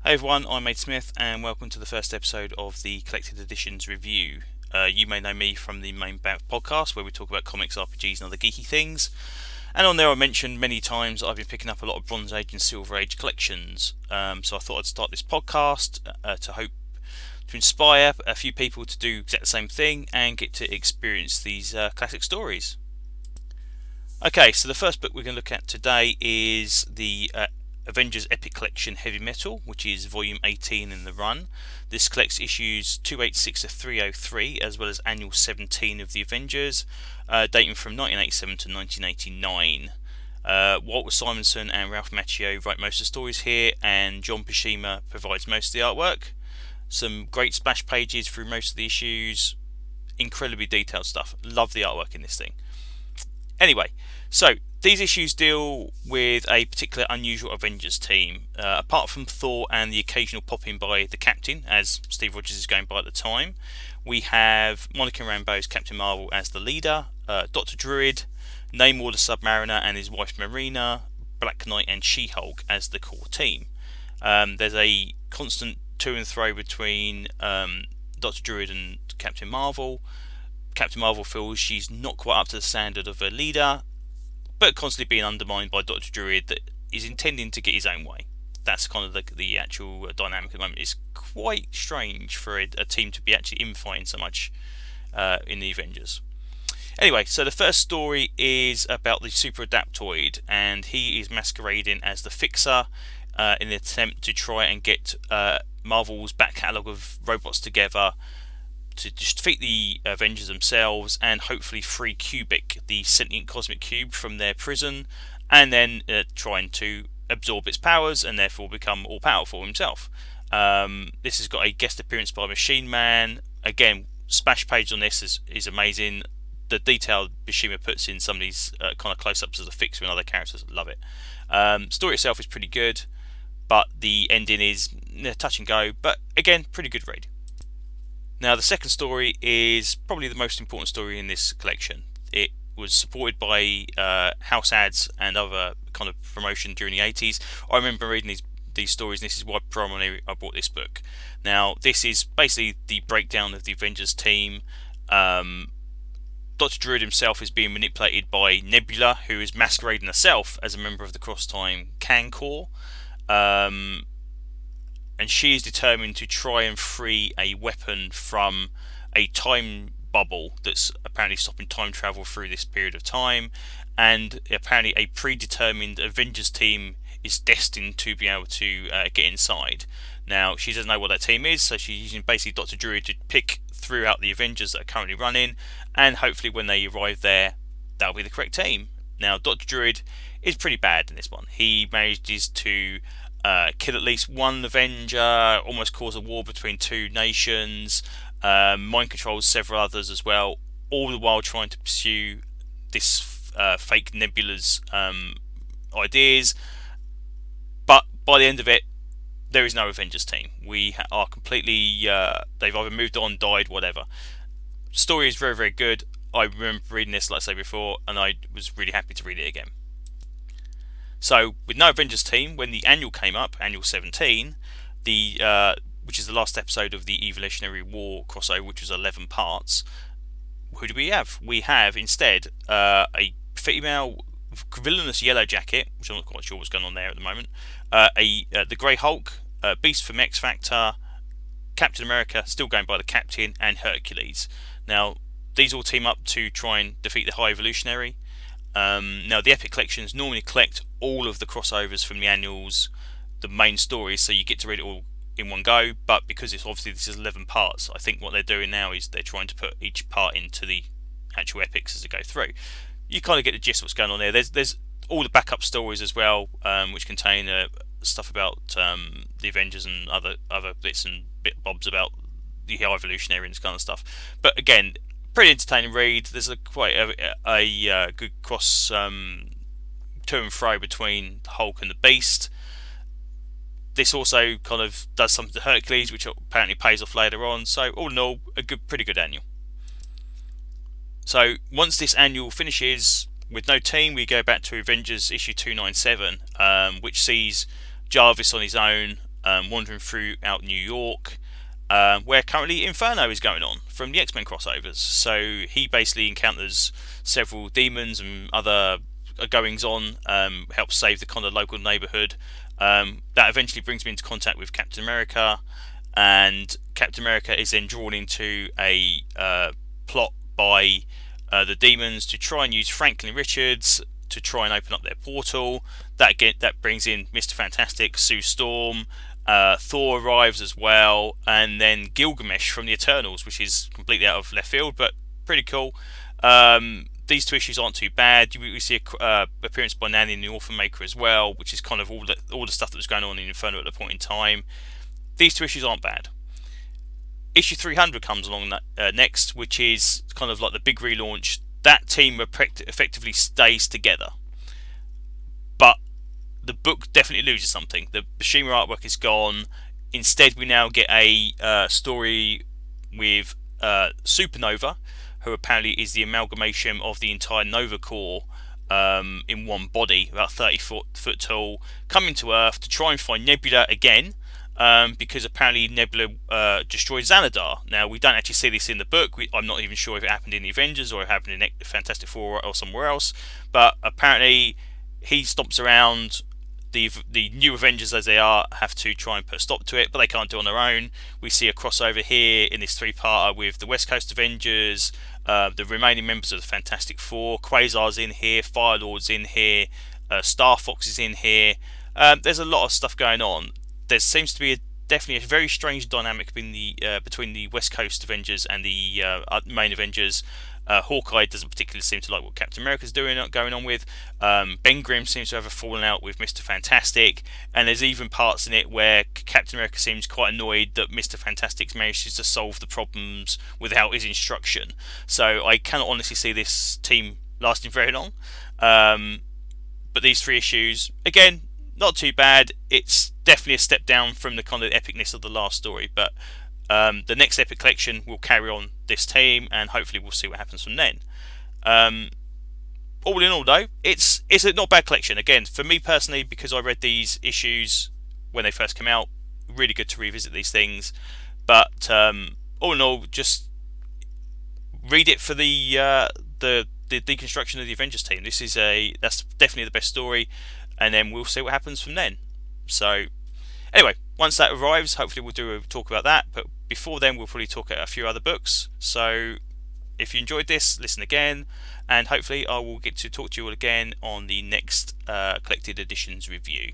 Hey everyone, I'm Ade Smith and welcome to the first episode of the Collected Editions review. You may know me from the Main Bout podcast where we talk about comics, RPGs and other geeky things. And on there I mentioned many times that I've been picking up a lot of Bronze Age and Silver Age collections. So I thought I'd start this podcast to hope to inspire a few people to do exactly the same thing and get to experience these classic stories. Okay, so the first book we're going to look at today is the Avengers Epic Collection Heavy Metal, which is volume 18 in the run. This collects issues 286 to 303, as well as annual 17 of the Avengers, dating from 1987 to 1989. Walter Simonson and Ralph Macchio write most of the stories here, and John Buscema provides most of the artwork. Some great splash pages through most of the issues, incredibly detailed stuff. Love the artwork in this thing. Anyway, so these issues deal with a particular unusual Avengers team. Apart from Thor and the occasional pop-in by the Captain, as Steve Rogers is going by at the time, we have Monica Rambeau's Captain Marvel as the leader, Dr. Druid, Namor the Submariner and his wife Marina, Black Knight and She-Hulk as the core team. There's a constant to and fro between Dr. Druid and Captain Marvel. Captain Marvel feels she's not quite up to the standard of a leader, but constantly being undermined by Dr. Druid that is intending to get his own way. That's kind of the actual dynamic at the moment. It's quite strange for a team to be actually infighting so much in the Avengers. Anyway, so the first story is about the Super Adaptoid, and he is masquerading as the Fixer in an attempt to try and get Marvel's back catalogue of robots together to defeat the Avengers themselves and hopefully free Cubic, the sentient cosmic cube, from their prison, and then trying to absorb its powers and therefore become all powerful himself. This has got a guest appearance by Machine Man. Again, splash page on this is amazing. The detail Buscema puts in some of these kind of close-ups of the Fixer and other characters, love it. Story itself is pretty good, but the ending is touch and go, but again, pretty good read. Now, the second story is probably the most important story in this collection. It was supported by house ads and other kind of promotion during the 80s. I remember reading these stories, and this is why primarily I bought this book. Now, this is basically the breakdown of the Avengers team. Dr. Druid himself is being manipulated by Nebula, who is masquerading herself as a member of the Cross-Time Kang Corps. And she is determined to try and free a weapon from a time bubble that's apparently stopping time travel through this period of time, and apparently a predetermined Avengers team is destined to be able to get inside. Now, she doesn't know what that team is, so she's using basically Dr. Druid to pick throughout the Avengers that are currently running, and hopefully when they arrive there, that'll be the correct team. Now, Dr. Druid is pretty bad in this one. He manages to kill at least one Avenger, almost cause a war between two nations, mind controls several others as well, all the while trying to pursue this fake Nebula's ideas. But by the end of it, there is no Avengers team. We are completely, they've either moved on, died, whatever. Story is very, very good. I remember reading this, like I say before, and I was really happy to read it again. So, with no Avengers team, when the annual came up, annual 17, which is the last episode of the Evolutionary War crossover, which was 11 parts, who do we have? We have, instead, a female villainous Yellow Jacket, which I'm not quite sure what's going on there at the moment, the Grey Hulk, Beast from X Factor, Captain America, still going by the Captain, and Hercules. Now, these all team up to try and defeat the High Evolutionary. Now, the Epic Collections normally collect all of the crossovers from the annuals, the main stories, so you get to read it all in one go, but because this is 11 parts, I think what they're doing now is they're trying to put each part into the actual epics as they go through. You kind of get the gist of what's going on there. There's all the backup stories as well, which contain stuff about the Avengers and other bits and bobs about the High Evolutionary and this kind of stuff. But again, pretty entertaining read. There's quite a good cross to and fro between the Hulk and the Beast. This also kind of does something to Hercules, which apparently pays off later on. So all in all, pretty good annual. So once this annual finishes with no team, we go back to Avengers Issue 297, which sees Jarvis on his own, wandering throughout New York, where currently Inferno is going on from the X-Men crossovers. So he basically encounters several demons and other goings on, helps save the kind of local neighborhood. That eventually brings me into contact with Captain America, and Captain America is then drawn into a plot by the demons to try and use Franklin Richards to try and open up their portal. That brings in Mr. Fantastic, Sue Storm, Thor arrives as well, and then Gilgamesh from the Eternals, which is completely out of left field, but pretty cool. These two issues aren't too bad. We see a appearance by Nanny and the Orphan Maker as well, which is kind of all the stuff that was going on in Inferno at the point in time. These two issues aren't bad. Issue 300 comes along next, which is kind of like the big relaunch. That team effectively stays together, but the book definitely loses something. The Bashima artwork is gone. Instead, we now get a story with Supernova, who apparently is the amalgamation of the entire Nova Corps in one body, about 30 foot tall, coming to Earth to try and find Nebula again, because apparently Nebula destroyed Xanadar. Now, we don't actually see this in the book. I'm not even sure if it happened in the Avengers or it happened in Fantastic Four or somewhere else, but apparently he stomps around. The new Avengers, as they are, have to try and put a stop to it, but they can't do it on their own. We see a crossover here in this three-parter with the West Coast Avengers, the remaining members of the Fantastic Four. Quasar's in here, Firelord's in here, Star Fox is in here. There's a lot of stuff going on. There seems to be definitely a very strange dynamic between the West Coast Avengers and the main Avengers. Hawkeye doesn't particularly seem to like what Captain America's going on with. Ben Grimm seems to have a falling out with Mr. Fantastic, and there's even parts in it where Captain America seems quite annoyed that Mr. Fantastic manages to solve the problems without his instruction. So I cannot honestly see this team lasting very long. But these three issues, again, not too bad. It's definitely a step down from the kind of epicness of the last story, but the next Epic Collection will carry on this team, and hopefully we'll see what happens from then. All in all, though, it's a not bad collection. Again, for me personally, because I read these issues when they first came out, really good to revisit these things. But all in all, just read it for the deconstruction of the Avengers team. That's definitely the best story, and then we'll see what happens from then. So anyway, once that arrives, hopefully we'll do a talk about that. But before then, we'll probably talk about a few other books. So if you enjoyed this, listen again, and hopefully I will get to talk to you all again on the next collected editions review.